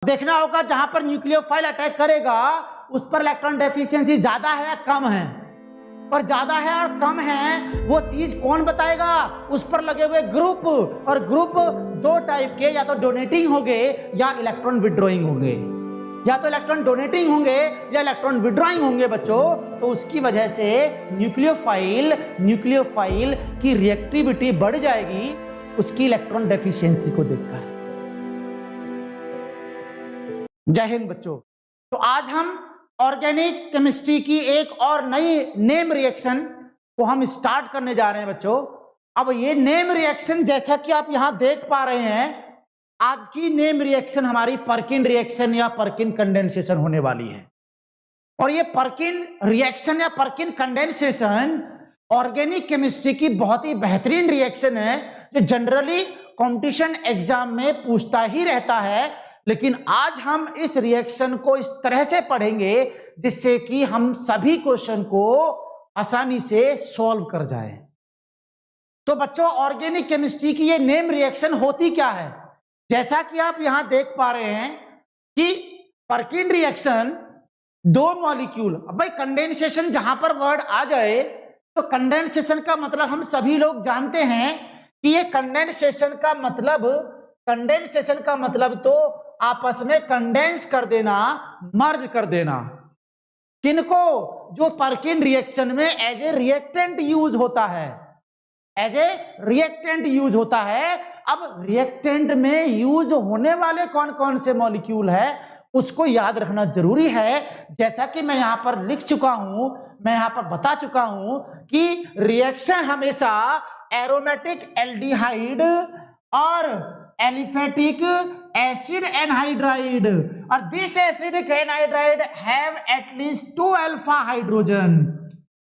देखना होगा जहां पर न्यूक्लियोफाइल अटैक करेगा उस पर इलेक्ट्रॉन डेफिशिएंसी ज्यादा है या कम है, और ज्यादा है और कम है वो चीज कौन बताएगा? उस पर लगे हुए ग्रुप, और ग्रुप दो टाइप के, या तो डोनेटिंग होंगे या इलेक्ट्रॉन विड्रॉइंग होंगे, या तो इलेक्ट्रॉन डोनेटिंग होंगे या इलेक्ट्रॉन विड्रॉइंग होंगे बच्चों। तो उसकी वजह से न्यूक्लियोफाइल की रिएक्टिविटी बढ़ जाएगी उसकी इलेक्ट्रॉन डेफिशिएंसी को देखकर। जय हिंद बच्चों। तो आज हम ऑर्गेनिक केमिस्ट्री की एक और नई नेम रिएक्शन को हम स्टार्ट करने जा रहे हैं बच्चों। अब ये नेम रिएक्शन जैसा कि आप यहां देख पा रहे हैं, आज की नेम रिएक्शन हमारी पर्किन रिएक्शन या पर्किन कंडेंसेशन होने वाली है। और ये पर्किन रिएक्शन या पर्किन कंडेंसेशन ऑर्गेनिक केमिस्ट्री की बहुत ही बेहतरीन रिएक्शन है जो जनरली कंपटीशन एग्जाम में पूछता ही रहता है। लेकिन आज हम इस रिएक्शन को इस तरह से पढ़ेंगे जिससे कि हम सभी क्वेश्चन को आसानी से सॉल्व कर जाए। तो बच्चों, ऑर्गेनिक केमिस्ट्री की ये नेम रिएक्शन होती क्या है? जैसा कि आप यहां देख पा रहे हैं कि पर्किन रिएक्शन दो मॉलिक्यूल, अब भाई कंडेंसेशन जहां पर वर्ड आ जाए तो कंडेंसेशन का मतलब हम सभी लोग जानते हैं कि ये कंडेंसेशन का मतलब तो आपस में कंडेंस कर देना, मर्ज कर देना। किनको? जो पर्किन रिएक्शन में एज ए रिएक्टेंट यूज होता है, एज ए रिएक्टेंट यूज होता है। अब रिएक्टेंट में यूज होने वाले कौन कौन से मॉलिक्यूल है उसको याद रखना जरूरी है। जैसा कि मैं यहां पर लिख चुका हूं, मैं यहां पर बता चुका हूं कि रिएक्शन हमेशा एरोमेटिक एल्डिहाइड और एलिफेटिक एसिड एनहाइड्राइड, और this acidic anhydride have at least 2 alpha hydrogen.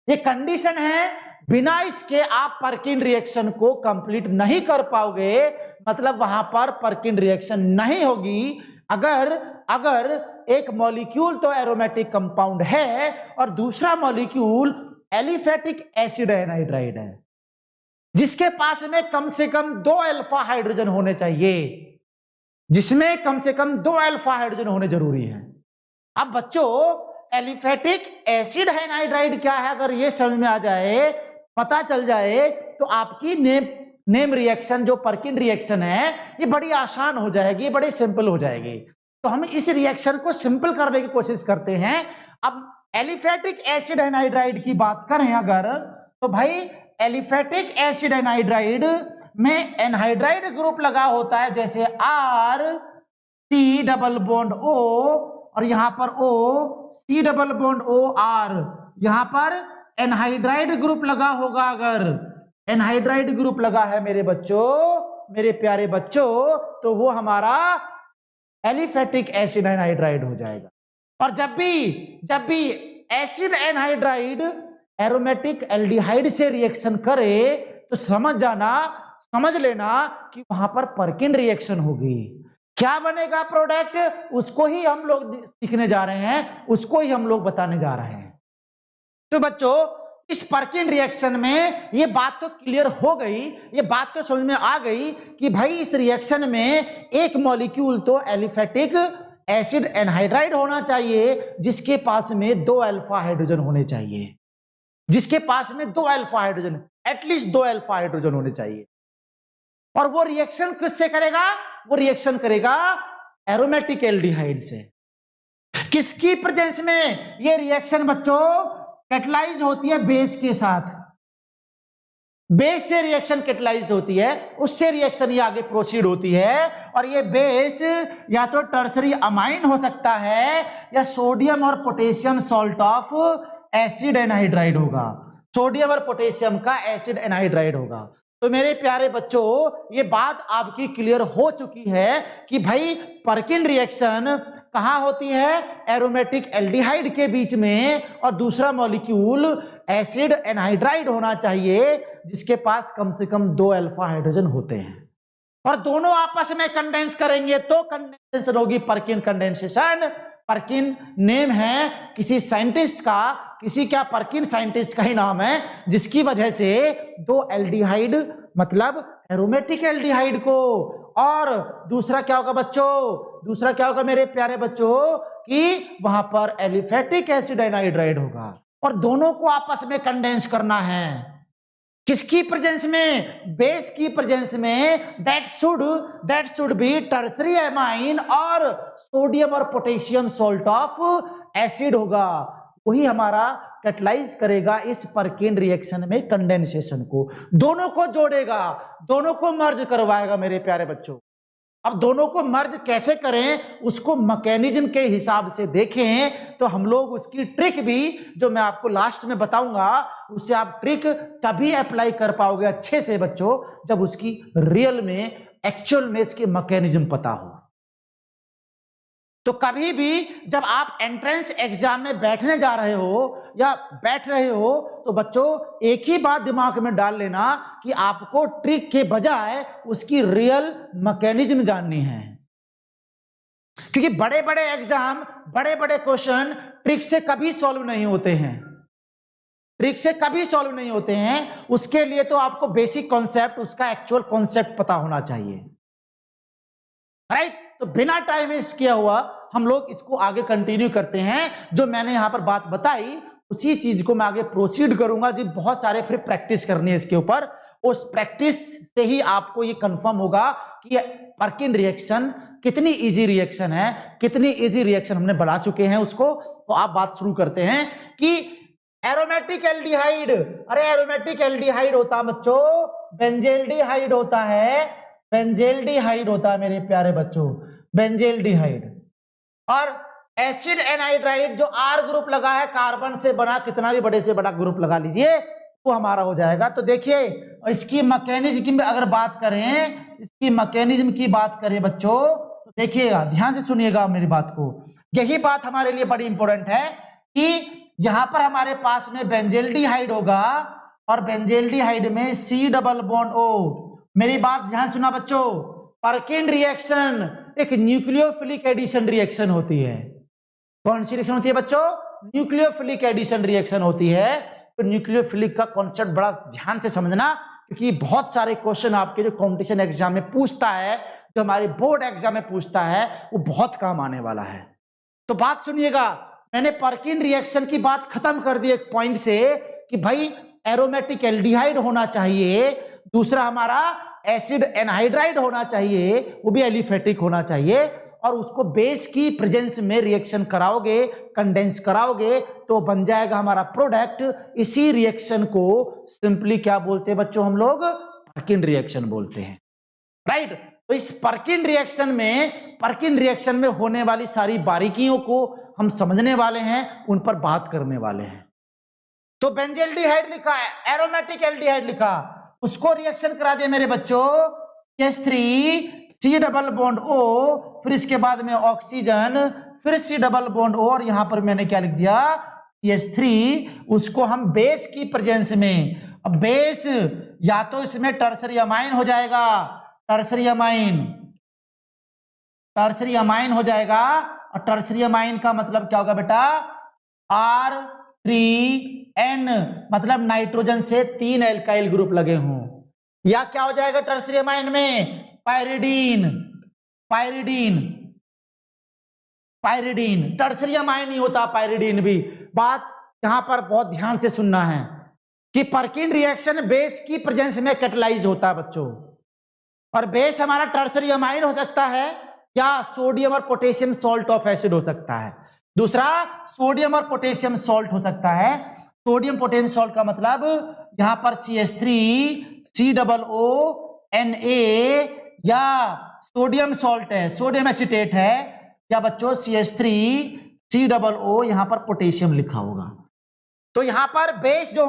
ये कंडीशन है, बिना इसके आप पर्किन रिएक्शन को कंप्लीट नहीं कर पाओगे, मतलब वहां पर पर्किन रिएक्शन नहीं होगी। अगर एक मॉलिक्यूल तो एरोमेटिक कंपाउंड है और दूसरा मॉलिक्यूल एलिफेटिक एसिड एनहाइड्राइड है जिसके पास में कम से कम 2 अल्फा हाइड्रोजन होने चाहिए, जिसमें कम से कम 2 अल्फा हाइड्रोजन होने जरूरी है। अब बच्चों, एलिफेटिक एसिड एनहाइड्राइड क्या है अगर ये समझ में आ जाए, पता चल जाए, तो आपकी नेम रिएक्शन जो पर्किन रिएक्शन है ये बड़ी आसान हो जाएगी, बड़ी सिंपल हो जाएगी। तो हम इस रिएक्शन को सिंपल करने की कोशिश करते हैं। अब एलिफेटिक एसिड एनहाइड्राइड की बात करें अगर, तो भाई एलिफेटिक एसिड एनहाइड्राइड में एनहाइड्राइड ग्रुप लगा होता है, जैसे R C double bond O, और यहां पर O C double bond O R, यहां पर एनहाइड्राइड ग्रुप लगा होगा। अगर एनहाइड्राइड ग्रुप लगा है मेरे बच्चों, मेरे प्यारे बच्चों, तो वो हमारा एलिफेटिक एसिड एनहाइड्राइड हो जाएगा। और जब भी एसिड एनहाइड्राइड एरोमेटिक एल्डिहाइड से रिएक्शन करे तो समझ लेना कि वहां पर पर्किन रिएक्शन होगी। क्या बनेगा प्रोडक्ट, उसको ही हम लोग सीखने जा रहे हैं, उसको ही हम लोग बताने जा रहे हैं। तो बच्चों, इस पर्किन रिएक्शन में ये बात तो क्लियर हो गई, ये बात तो समझ में आ गई कि भाई इस रिएक्शन में एक मॉलिक्यूल तो एलिफेटिक एसिड एनहाइड्राइड होना चाहिए जिसके पास में 2 अल्फा हाइड्रोजन होने चाहिए, जिसके पास में 2 alpha hydrogen, at least 2 alpha hydrogen होने चाहिए। और वो रिएक्शन किससे करेगा? वो रिएक्शन करेगा एरोमेटिक एल्डिहाइड से। किसकी प्रेजेंस में ये रिएक्शन बच्चों कैटलाइज होती है? बेस के साथ। बेस से रिएक्शन कैटलाइज होती है, उससे रिएक्शन ये आगे प्रोसीड होती है। और ये बेस या तो टर्सरी अमाइन हो सकता है या सोडियम और potassium salt of acid anhydride होगा, सोडियम और पोटेशियम का एसिड एनहाइड्राइड होगा। तो मेरे प्यारे बच्चों, ये बात आपकी क्लियर हो चुकी है कि भाई पर्किन रिएक्शन कहां होती है? एरोमेटिक एल्डिहाइड के बीच में, और दूसरा मॉलिक्यूल एसिड एनहाइड्राइड होना चाहिए जिसके पास कम से कम 2 अल्फा हाइड्रोजन होते हैं, और दोनों आपस में कंडेंस करेंगे तो कंडेंसेशन होगी, पर्किन कंडेंसेशन। पर्किन नेम है किसी साइंटिस्ट का, पर्किन साइंटिस्ट का ही नाम है, जिसकी वजह से 2 एल्डिहाइड मतलब एरोमेटिक एल्डिहाइड को और दूसरा क्या होगा बच्चों, दूसरा क्या होगा मेरे प्यारे बच्चों कि वहां पर एलिफेटिक एसिड एनहाइड्राइड होगा और दोनों को आपस में कंडेंस करना है। किसकी प्रेजेंस में, बेस की प्रेजेंस में। That should be tertiary amine और सोडियम और पोटेशियम सॉल्ट ऑफ एसिड होगा। वही हमारा कैटलाइज करेगा इस परकिन रिएक्शन में कंडेंसेशन को, दोनों को जोड़ेगा, दोनों को मर्ज करवाएगा मेरे प्यारे बच्चों। अब दोनों को मर्ज कैसे करें उसको मैकेनिज्म के हिसाब से देखें तो हम लोग उसकी ट्रिक भी जो मैं आपको लास्ट में बताऊंगा उससे आप ट्रिक तभी अप्लाई कर पाओगे अच्छे से बच्चों जब उसकी रियल में एक्चुअल में इसके मैकेनिज्म पता हो। तो कभी भी जब आप एंट्रेंस एग्जाम में बैठने जा रहे हो या बैठ रहे हो तो बच्चों एक ही बात दिमाग में डाल लेना कि आपको ट्रिक के बजाय उसकी रियल मैकेनिज्म जाननी है, क्योंकि बड़े बड़े एग्जाम, बड़े बड़े क्वेश्चन ट्रिक से कभी सॉल्व नहीं होते हैं, ट्रिक से कभी सॉल्व नहीं होते हैं। उसके लिए तो आपको बेसिक कॉन्सेप्ट, उसका एक्चुअल कॉन्सेप्ट पता होना चाहिए, राइट। तो बिना टाइम वेस्ट किया हुआ हम लोग इसको आगे कंटिन्यू करते हैं। जो मैंने यहां पर बात बताई उसी चीज को मैं आगे प्रोसीड करूंगा जी। बहुत सारे फिर प्रैक्टिस करनी है इसके ऊपर, उस प्रैक्टिस से ही आपको ये कंफर्म होगा कि परकिन रिएक्शन कितनी इजी रिएक्शन है, कितनी इजी रिएक्शन हमने बढ़ा चुके हैं उसको। तो आप बात शुरू करते हैं कि एरोमेटिक एल्डिहाइड, अरे एरोमेटिक एल्डिहाइड होता बच्चों बेंजेल्डिहाइड होता है, बेंजेल्डिहाइड होता है मेरे प्यारे बच्चों, बेंजेल्डिहाइड। और एसिड एनहाइड्राइड जो आर ग्रुप लगा है, कार्बन से बना कितना भी बड़े से बड़ा ग्रुप लगा लीजिए वो हमारा हो जाएगा। तो देखिए इसकी मैकेनिज्म की अगर बात करें, इसकी मैकेनिज्म की बात करें बच्चों तो देखिएगा, ध्यान से सुनिएगा मेरी बात को। यही बात हमारे लिए बड़ी इंपॉर्टेंट है कि यहां पर हमारे पास में बेंजेल्डिहाइड होगा और बेंजेल्डिहाइड में C डबल बॉन्ड O। मेरी बात ध्यान सुना बच्चों, परकिन रिएक्शन एक न्यूक्लियोफिलिक एडिशन रिएक्शन होती है। कौन सी रिएक्शन होती है बच्चों, न्यूक्लियोफिलिक एडिशन रिएक्शन होती है। तो न्यूक्लियोफिलिक का कॉन्सेप्ट बड़ा ध्यान से समझना, क्योंकि बहुत सारे क्वेश्चन आपके जो कॉम्पिटिशन एग्जाम में पूछता है, जो हमारे बोर्ड एग्जाम में पूछता है, वो बहुत काम आने वाला है। तो बात सुनिएगा, मैंने परकिन रिएक्शन की बात खत्म कर दी एक पॉइंट से कि भाई एरोमेटिक एल्डिहाइड होना चाहिए, दूसरा हमारा एसिड एनहाइड्राइड होना चाहिए, वो भी एलिफेटिक होना चाहिए, और उसको बेस की प्रेजेंस में रिएक्शन कराओगे, कंडेंस कराओगे तो बन जाएगा हमारा प्रोडक्ट। इसी रिएक्शन को सिंपली क्या बोलते हैं बच्चों, हम लोग परकिन रिएक्शन बोलते हैं, राइट। तो इस परकिन रिएक्शन में होने वाली सारी बारीकियों को हम समझने वाले हैं, उन पर बात करने वाले हैं। तो बेंजेल्डिहाइड लिखा है, एरोमेटिक एल्डिहाइड लिखा, उसको रिएक्शन करा दिया मेरे बच्चों CH3 C double bond O, फिर इसके बाद में ऑक्सीजन, फिर C डबल बॉन्ड O, और यहां पर मैंने क्या लिख दिया CH3। उसको हम बेस की प्रेजेंस में, अब बेस या तो इसमें टर्सरी अमाइन हो जाएगा, टर्सरी अमाइन हो जाएगा, और टर्सरी अमाइन का मतलब क्या होगा बेटा R3N, मतलब नाइट्रोजन से 3 एल्काइल ग्रुप लगे हों। या क्या हो जाएगा टर्सरी अमाइन में पायरिडीन। टर्सरी अमाइन नहीं होता पायरिडीन भी। बात यहां पर बहुत ध्यान से सुनना है कि परकिन रिएक्शन बेस की प्रेजेंस में कैटलाइज होता है बच्चों, और बेस हमारा टर्सरी अमाइन हो सकता है या सोडियम और पोटेशियम सॉल्ट ऑफ एसिड हो सकता है। दूसरा सोडियम और पोटेशियम सॉल्ट हो सकता है। सोडियम पोटेशियम सॉल्ट का मतलब यहां पर CH3 C double O Na, या सोडियम सॉल्ट है, सोडियम एसिटेट है, या बच्चों CH3 C डबल O यहां पर पोटेशियम लिखा होगा। तो यहां पर बेस जो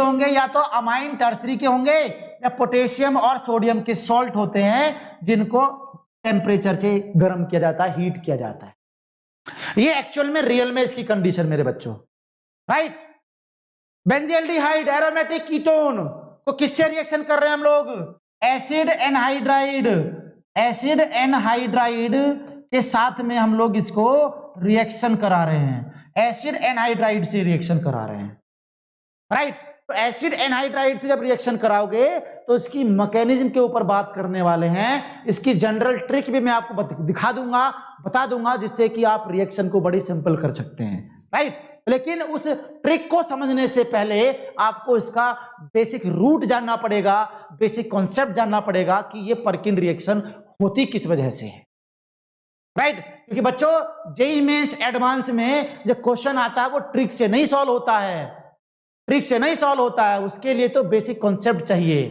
होंगे या तो अमाइन टर्सरी के होंगे या पोटेशियम और सोडियम के सॉल्ट होते हैं, जिनको टेम्परेचर से गर्म किया जाता है, हीट किया जाता है। ये एक्चुअल में रियल में इसकी कंडीशन मेरे बच्चों, राइट। बेंजेल्डिहाइड एरोमेटिक कीटोन को किससे रिएक्शन कर रहे हैं हम लोग, एसिड एनहाइड्राइड के साथ में हम लोग इसको रिएक्शन करा रहे हैं, एसिड एनहाइड्राइड से रिएक्शन करा रहे हैं, राइट। तो एसिड एनहाइड्राइड से जब रिएक्शन कराओगे तो इसकी मैकेनिज्म के ऊपर बात करने वाले हैं। इसकी जनरल ट्रिक भी मैं आपको दिखा दूंगा, बता दूंगा, जिससे कि आप रिएक्शन को बड़ी सिंपल कर सकते हैं, राइट। लेकिन उस ट्रिक को समझने से पहले आपको इसका बेसिक रूट जानना पड़ेगा, बेसिक कॉन्सेप्ट जानना पड़ेगा कि ये पर्किन रिएक्शन होती किस वजह से है, राइट। क्योंकि बच्चों जेईई मेंस एडवांस में जो क्वेश्चन आता है वो ट्रिक से नहीं सॉल्व होता है, ट्रिक से नहीं सॉल्व होता है। उसके लिए तो बेसिक कॉन्सेप्ट चाहिए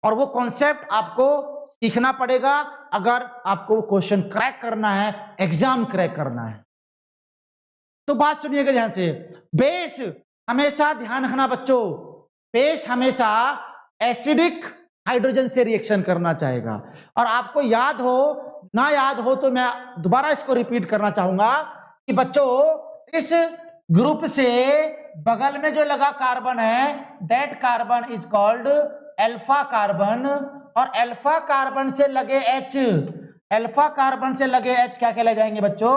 और वो कॉन्सेप्ट आपको सीखना पड़ेगा अगर आपको क्वेश्चन क्रैक करना है, एग्जाम क्रैक करना है। तो बात सुनिएगा ध्यान से। बेस हमेशा ध्यान रखना बच्चों, बेस हमेशा एसिडिक हाइड्रोजन से रिएक्शन करना चाहेगा। और आपको याद हो ना याद हो तो मैं दोबारा इसको रिपीट करना चाहूंगा कि बच्चों इस ग्रुप से बगल में जो लगा कार्बन है that carbon is called alpha carbon, और अल्फा कार्बन से लगे H, अल्फा कार्बन से लगे H क्या कहलाए जाएंगे बच्चों?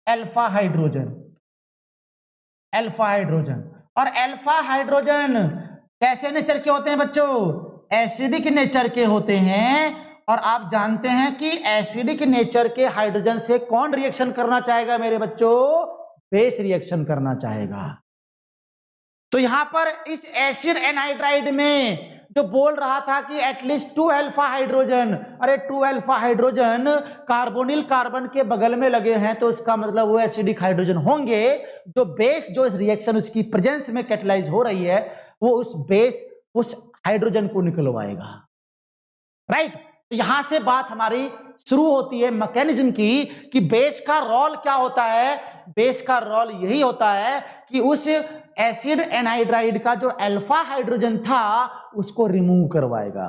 Alpha hydrogen, alpha hydrogen. और अल्फा हाइड्रोजन कैसे नेचर के होते हैं बच्चों? एसिडिक नेचर के होते हैं। और आप जानते हैं कि एसिडिक नेचर के हाइड्रोजन से कौन रिएक्शन करना चाहेगा मेरे बच्चों? बेस रिएक्शन करना चाहेगा। तो यहां पर इस एसिड एनहाइड्राइड में जो बोल रहा था कि एटलीस्ट 2 अल्फा हाइड्रोजन, अरे 2 अल्फा हाइड्रोजन कार्बोनिल कार्बन के बगल में लगे हैं तो इसका मतलब वो एसिडिक हाइड्रोजन होंगे। जो बेस जो रिएक्शन उसकी प्रेजेंस में कैटलाइज हो रही है वो उस बेस उस हाइड्रोजन को निकलवाएगा, राइट। तो यहां से बात हमारी शुरू होती है मैकेनिज्म की कि बेस का रोल क्या होता है। बेस का रोल यही होता है कि उस एसिड एनहाइड्राइड का जो अल्फा हाइड्रोजन था उसको रिमूव करवाएगा,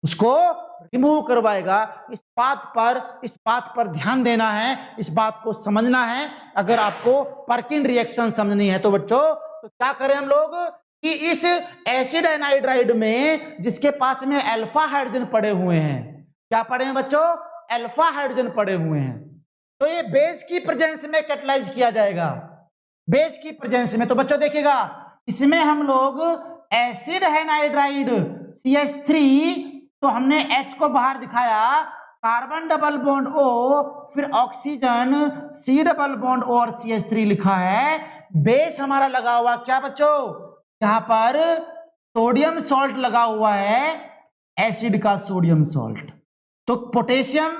उसको रिमूव करवाएगा। इस बात पर ध्यान देना है, इस बात को समझना है। अगर आपको पर्किन रिएक्शन समझनी है तो बच्चों तो क्या करें हम लोग कि इस एसिड एनहाइड्राइड में जिसके पास में अल्फा हाइड्रोजन पड़े हुए हैं, क्या पड़े हैं बच्चों? अल्फा हाइड्रोजन पड़े हुए हैं, तो ये बेस की प्रेजेंस में कैटलाइज किया जाएगा, बेस की प्रेजेंस में। तो बच्चों देखिएगा इसमें हम लोग एसिड एनहाइड्राइड CH3, तो हमने H को बाहर दिखाया, कार्बन डबल बॉन्ड O, फिर oxygen C double bond O और CH3 लिखा है। बेस हमारा लगा हुआ क्या बच्चों? यहां पर सोडियम सॉल्ट लगा हुआ है, एसिड का सोडियम सॉल्ट। तो पोटेशियम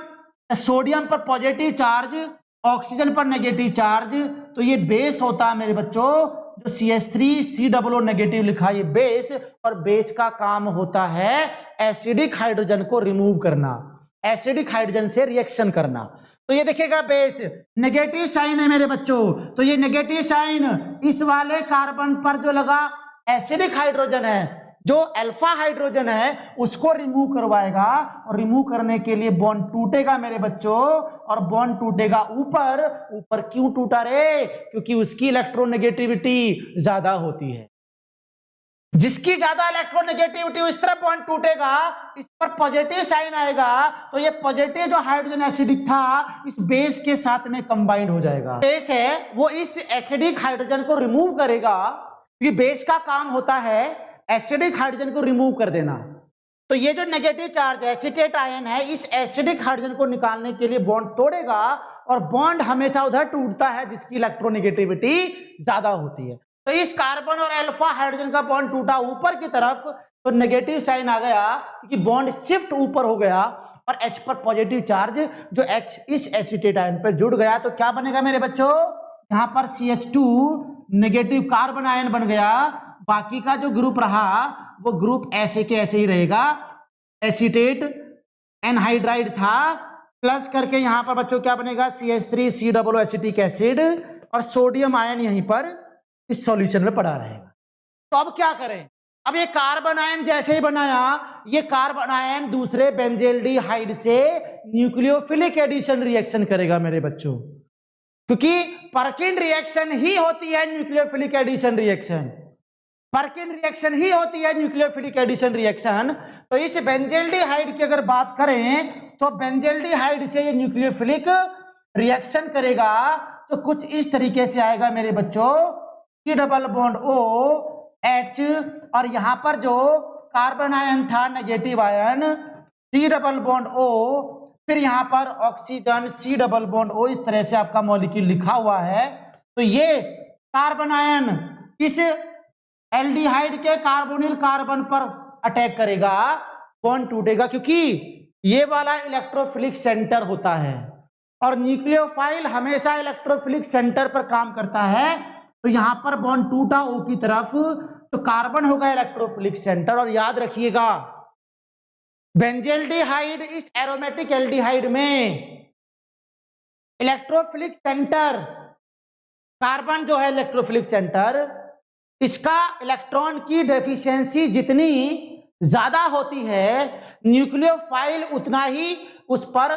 सोडियम पर पॉजिटिव चार्ज, ऑक्सीजन पर नेगेटिव चार्ज, तो ये बेस होता है मेरे बच्चों। जो CH3COO नेगेटिव लिखा है ये बेस, और बेस का काम होता है एसिडिक हाइड्रोजन को रिमूव करना, एसिडिक हाइड्रोजन से रिएक्शन करना। तो ये देखिएगा बेस नेगेटिव साइन है मेरे बच्चों, तो ये नेगेटिव साइन इस वाले कार्बन पर जो लगा एसिडिक हाइड्रोजन है, जो अल्फा हाइड्रोजन है उसको रिमूव करवाएगा। और रिमूव करने के लिए बॉन्ड टूटेगा मेरे बच्चों, और बॉन्ड टूटेगा ऊपर। ऊपर क्यों टूटा रे? क्योंकि उसकी इलेक्ट्रोनेगेटिविटी ज्यादा होती है। जिसकी ज्यादा इलेक्ट्रोनेगेटिविटी उस तरफ बॉन्ड टूटेगा, इस पर पॉजिटिव साइन आएगा, तो ये पॉजिटिव जो हाइड्रोजन एसिडिक था इस बेस के साथ में कंबाइंड हो जाएगा। बेस है वो इस एसिडिक हाइड्रोजन को रिमूव करेगा, क्योंकि बेस का काम होता है एसिडिक हाइड्रोजन को रिमूव कर देना। तो ये जो नेगेटिव चार्ज एसिटेट आयन है इस एसिडिक हाइड्रोजन को निकालने के लिए बॉन्ड तोड़ेगा, और बॉन्ड हमेशा उधर टूटता है जिसकी इलेक्ट्रोनेगेटिविटी ज्यादा होती है। तो इस कार्बन और अल्फा हाइड्रोजन का बॉन्ड टूटा ऊपर की तरफ, तो नेगेटिव साइन आ गया क्योंकि बॉन्ड शिफ्ट ऊपर हो गया, और H पर पॉजिटिव चार्ज जो H इस एसिटेट आयन पर जुड़ गया। तो क्या बनेगा मेरे बच्चों? यहाँ पर CH2 नेगेटिव कार्बन आयन बन गया। बाकी का जो ग्रुप रहा वो ग्रुप ऐसे के ऐसे ही रहेगा, एसिटेट एनहाइड्राइड था, प्लस करके यहां पर बच्चों क्या बनेगा? CH3COO एसिटिक एसिड, और सोडियम आयन यहीं पर इस सॉल्यूशन में पड़ा रहेगा। तो अब क्या करें? अब ये कार्बन आयन जैसे ही बनाया, ये कार्बन आयन दूसरे बेंजेल्डिहाइड से न्यूक्लियोफिलिक एडिशन रिएक्शन करेगा मेरे बच्चों, क्योंकि पर्किन रिएक्शन ही होती है nucleophilic addition reaction, Perkin reaction ही होती है न्यूक्लियोफिलिक एडिशन रिएक्शन। तो इस बेंजेल्डिहाइड की अगर बात करें तो बेंजेल्डिहाइड से ये न्यूक्लियोफिलिक रिएक्शन करेगा, तो कुछ इस तरीके से आएगा मेरे बच्चों। C double bond O H, और यहां पर जो कार्बन आयन था negative ion C double bond O, फिर यहां पर oxygen C double bond O, इस तरह से आपका मॉलिक्यूल लिखा हुआ है। तो ये कार्बन आयन इस एल्डिहाइड के कार्बोनिल कार्बन पर अटैक करेगा, बॉन्ड टूटेगा, क्योंकि ये वाला इलेक्ट्रोफिलिक सेंटर होता है और न्यूक्लियोफाइल हमेशा इलेक्ट्रोफिलिक सेंटर पर काम करता है। तो यहां पर बॉन्ड टूटा ओ की तरफ, तो कार्बन होगा इलेक्ट्रोफिलिक सेंटर। और याद रखिएगा बेंजेल्डिहाइड इस एरोमेटिक एल्डिहाइड में इलेक्ट्रोफिलिक सेंटर, कार्बन जो है इलेक्ट्रोफिलिक सेंटर, इसका इलेक्ट्रॉन की डेफिशिएंसी जितनी ज्यादा होती है, न्यूक्लियोफाइल उतना ही उस पर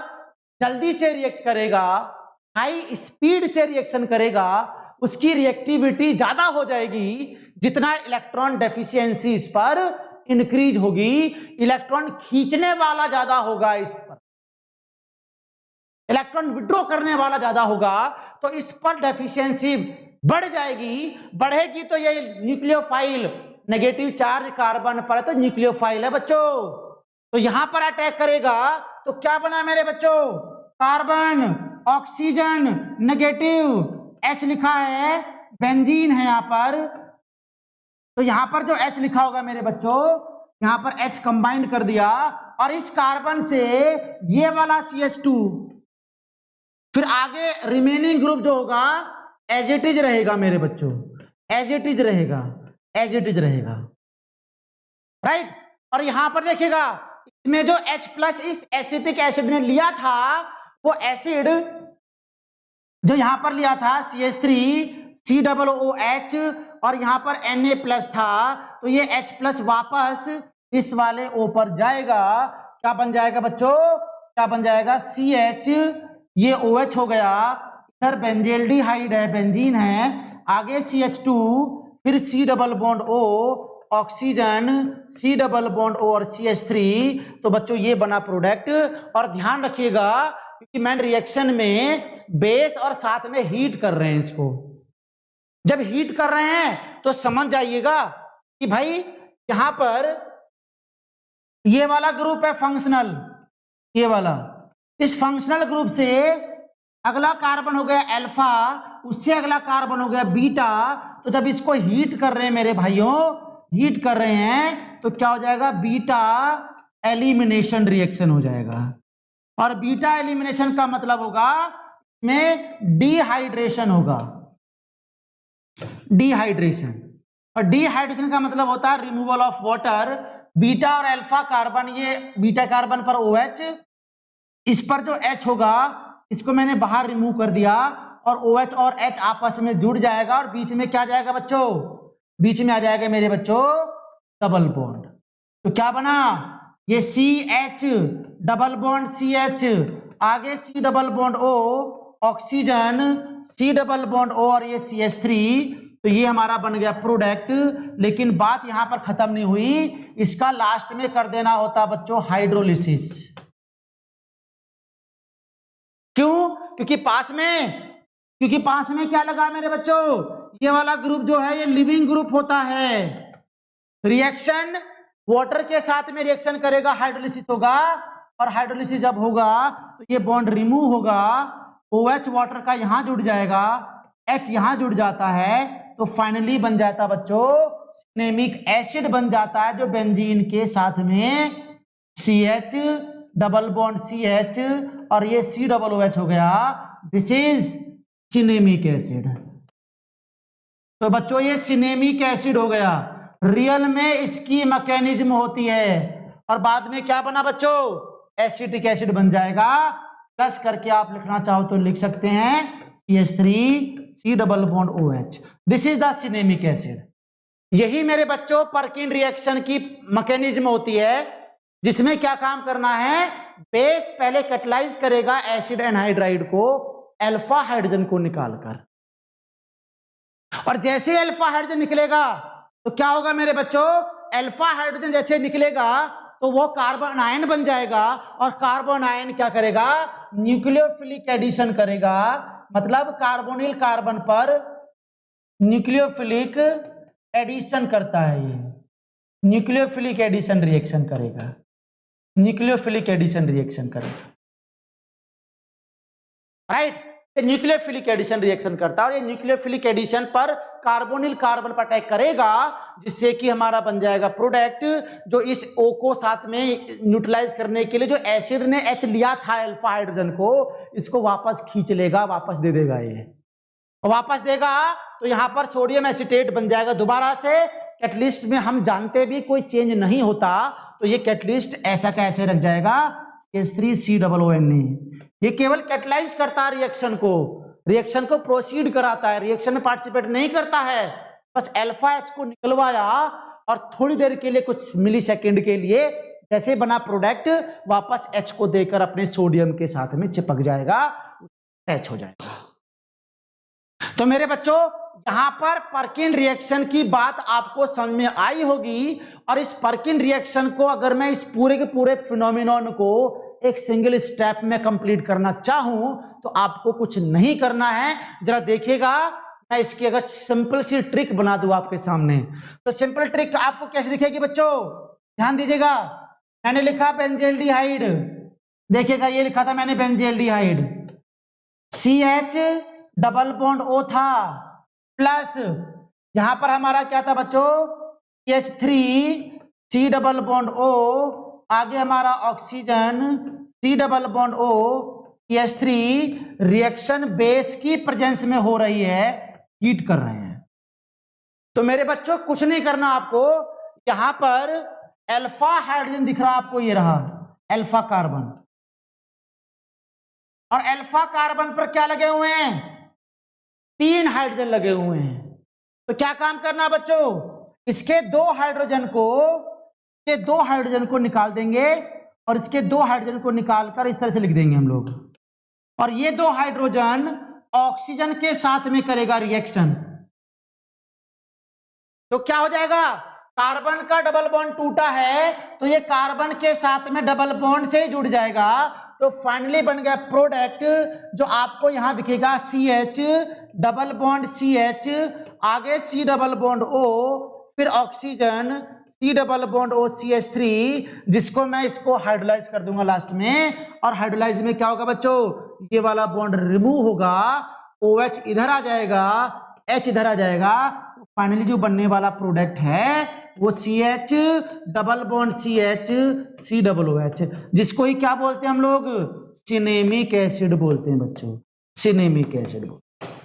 जल्दी से रिएक्ट करेगा, हाई स्पीड से रिएक्शन करेगा, उसकी रिएक्टिविटी ज्यादा हो जाएगी जितना इलेक्ट्रॉन डेफिशिएंसी इस पर इंक्रीज होगी। इलेक्ट्रॉन खींचने वाला ज्यादा होगा, इस पर इलेक्ट्रॉन विड्रॉ करने वाला ज्यादा होगा, तो इस पर डेफिशिएंसी बढ़ जाएगी। बढ़ेगी तो ये न्यूक्लियोफाइल नेगेटिव चार्ज कार्बन पर है, तो न्यूक्लियोफाइल है बच्चों, तो यहां पर अटैक करेगा। तो क्या बना मेरे बच्चों, कार्बन, ऑक्सीजन, नेगेटिव, H लिखा है, बेंजीन है यहां पर। तो यहां पर जो H लिखा होगा मेरे बच्चों, यहां पर H कंबाइंड कर दिया, और इस कार्बन से ये वाला CH2, फिर आगे रिमेनिंग ग्रुप जो होगा एज इट इज रहेगा मेरे बच्चों, एज इट इज रहेगा, एज इट इज रहेगा, राइट। और यहां पर देखिएगा इसमें जो H प्लस इस एसिटिक एसिड ने लिया था, वो एसिड जो यहां पर लिया था CH3COOH, और यहां पर Na प्लस था, तो ये H प्लस वापस इस वाले O पर जाएगा। क्या बन जाएगा बच्चों, क्या बन जाएगा, CH, ये OH हो गया, इधर बेंजेल्डिहाइड है, बेंजीन है, आगे CH2, फिर C double bond O, oxygen, C double bond O और CH3। तो बच्चों ये बना प्रोडक्ट। और ध्यान रखिएगा क्योंकि मैन रिएक्शन में बेस और साथ में हीट कर रहे हैं इसको, जब हीट कर रहे हैं तो समझ जाइएगा कि भाई यहां पर ये वाला ग्रुप है फंक्शनल, ये वाला, इस फंक्शनल ग्रुप से अगला कार्बन हो गया अल्फा, उससे अगला कार्बन हो गया बीटा। तो जब इसको हीट कर रहे हैं मेरे भाइयों, हीट कर रहे हैं, तो क्या हो जाएगा, बीटा एलिमिनेशन रिएक्शन हो जाएगा। और बीटा एलिमिनेशन का मतलब होगा इसमें डिहाइड्रेशन होगा, डिहाइड्रेशन। और डिहाइड्रेशन का मतलब होता है रिमूवल ऑफ वाटर। बीटा और अल्फा कार्बन, ये बीटा कार्बन पर OH, इस पर जो H होगा इसको मैंने बाहर रिमूव कर दिया, और OH और H आपस में जुड़ जाएगा, और बीच में क्या जाएगा बच्चों, बीच में आ जाएगा मेरे बच्चों डबल बॉन्ड। तो क्या बना, ये CH डबल बॉन्ड CH, आगे C double bond O, oxygen, C double bond O और ये CH3। तो ये हमारा बन गया प्रोडक्ट। लेकिन बात यहां पर खत्म नहीं हुई, इसका लास्ट में कर देना होता बच्चों हाइड्रोलिसिस। क्यों, क्योंकि पास में क्या लगा मेरे बच्चों, ये वाला ग्रुप जो है ये लिविंग ग्रुप होता है। रिएक्शन वाटर के साथ में रिएक्शन करेगा, हाइड्रोलिसिस होगा, और हाइड्रोलिसिस जब होगा तो ये बॉन्ड रिमूव होगा, OH वाटर का यहां जुड़ जाएगा, H यहां जुड़ जाता है, तो फाइनली बन जाता बच्चों सिनेमिक एसिड बन जाता है, जो बेंजीन के साथ में CH डबल बॉन्ड CH और ये C डबल OH हो गया, दिस इज सिनेमिक एसिड। तो बच्चों ये सिनेमिक एसिड हो गया। रियल में इसकी मैकेनिज्म होती है, और बाद में क्या बना बच्चों, एसिटिक एसिड बन जाएगा। प्लस करके आप लिखना चाहो तो लिख सकते हैं CH3C double bond OH, this is the cinnamic acid. यही मेरे बच्चों पर्किन रिएक्शन की मैकेनिज्म होती है, जिसमें क्या काम करना है, बेस पहले कैटलाइज करेगा एसिड एनहाइड्राइड को अल्फा हाइड्रोजन को निकालकर, और जैसे अल्फा हाइड्रोजन निकलेगा तो क्या होगा मेरे बच्चों, अल्फा हाइड्रोजन जैसे निकलेगा तो वो कार्बन आयन बन जाएगा, और कार्बन आयन क्या करेगा, न्यूक्लियोफिलिक एडिशन करेगा, मतलब कार्बोनिल कार्बन पर न्यूक्लियोफिलिक एडिशन करता है, ये न्यूक्लियोफिलिक एडिशन रिएक्शन करेगा, न्यूक्लियोफिलिक एडिशन रिएक्शन करेगा, राइट। न्यूक्लियोफिलिक एडिशन रिएक्शन करता है और ये न्यूक्लियोफिलिक एडिशन पर कार्बोनिल कार्बन पर अटैक करेगा, जिससे कि हमारा बन जाएगा प्रोडक्ट, जो इस O को साथ में न्यूट्रलाइज करने के लिए जो एसिड ने H लिया था अल्फा हाइड्रोजन को, इसको वापस खींच लेगा, वापस दे देगा, ये वापस देगा, तो यहां पर सोडियम एसीटेट बन जाएगा दोबारा से। कैटलिस्ट में हम जानते भी कोई चेंज नहीं होता, तो ये कैटलिस्ट ऐसा का ऐसे रख जाएगा, CH3COONA। ये केवल कैटलाइज करता है रिएक्शन को प्रोसीड कराता है, रिएक्शन में पार्टिसिपेट नहीं करता है, बस अल्फा H को निकलवाया और थोड़ी देर के लिए, कुछ मिली सेकेंड के लिए, जैसे बना प्रोडक्ट वापस H को देकर अपने सोडियम के साथ में चिपक जाएगा, अटैच हो जाएगा। तो मेरे बच्चों, यहां पर पर्किन रिएक्शन की बात आपको समझ में आई होगी, और इस पर्किन रिएक्शन को अगर मैं इस पूरे के पूरे फिनोमिनन को एक सिंगल स्टेप में कंप्लीट करना चाहूं तो आपको कुछ नहीं करना है। जरा देखिएगा, मैं इसकी अगर सिंपल सी ट्रिक बना दूं आपके सामने, तो सिंपल ट्रिक आपको कैसे दिखेगी बच्चों, ध्यान दीजिएगा। मैंने लिखा बेंजील्डिहाइड, देखिएगा ये लिखा था मैंने बेंजील्डिहाइड, CH डबल बॉन्ड O था, प्लस यहां पर हमारा क्या था बच्चों, CH3 डबल बॉन्ड O, आगे हमारा oxygen C double bond O CH3, reaction base की प्रेजेंस में हो रही है, हीट कर रहे हैं। तो मेरे बच्चों कुछ नहीं करना आपको, यहां पर अल्फा हाइड्रोजन दिख रहा आपको, ये रहा अल्फा कार्बन, और अल्फा कार्बन पर क्या लगे हुए हैं, 3 हाइड्रोजन लगे हुए हैं। तो क्या काम करना बच्चों, इसके 2 हाइड्रोजन को निकाल देंगे, और इसके 2 हाइड्रोजन को निकालकर इस तरह से लिख देंगे हम लोग, और ये 2 हाइड्रोजन ऑक्सीजन के साथ में करेगा रिएक्शन। तो क्या हो जाएगा, कार्बन का डबल बॉन्ड टूटा है, तो ये कार्बन के साथ में डबल बॉन्ड से ही जुड़ जाएगा, तो फाइनली बन गया प्रोडक्ट, जो आपको यहां दिखेगा CH डबल बॉन्ड CH, आगे C डबल बॉन्ड O, फिर oxygen C double bond O CH3, जिसको मैं इसको हाइड्रोलाइज कर दूंगा लास्ट में, और हाइड्रोलाइज में क्या होगा बच्चों, ये वाला बॉन्ड रिमूव होगा, OH इधर आ जाएगा, H इधर आ जाएगा, फाइनली जो बनने वाला प्रोडक्ट है वो CH double bond CH C double OH, जिसको ही क्या बोलते हैं हम लोग, सिनेमिक एसिड बोलते हैं बच्चों, सिनेमिक एसिड बोलते हैं।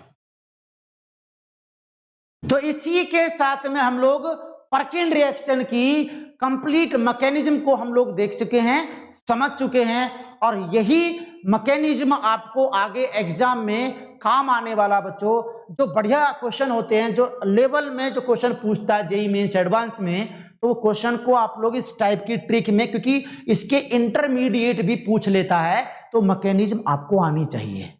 तो इसी के साथ में हम लोग पर्किन रिएक्शन की कंप्लीट मैकेनिज्म को हम लोग देख चुके हैं, समझ चुके हैं, और यही मैकेनिज्म आपको आगे एग्जाम में काम आने वाला बच्चों। जो बढ़िया क्वेश्चन होते हैं, जो लेवल में जो क्वेश्चन पूछता है जेईई मेंस एडवांस में, तो वो क्वेश्चन को आप लोग इस टाइप की ट्रिक में, क्योंकि इसके इंटरमीडिएट भी पूछ लेता है, तो मैकेनिज्म आपको आनी चाहिए,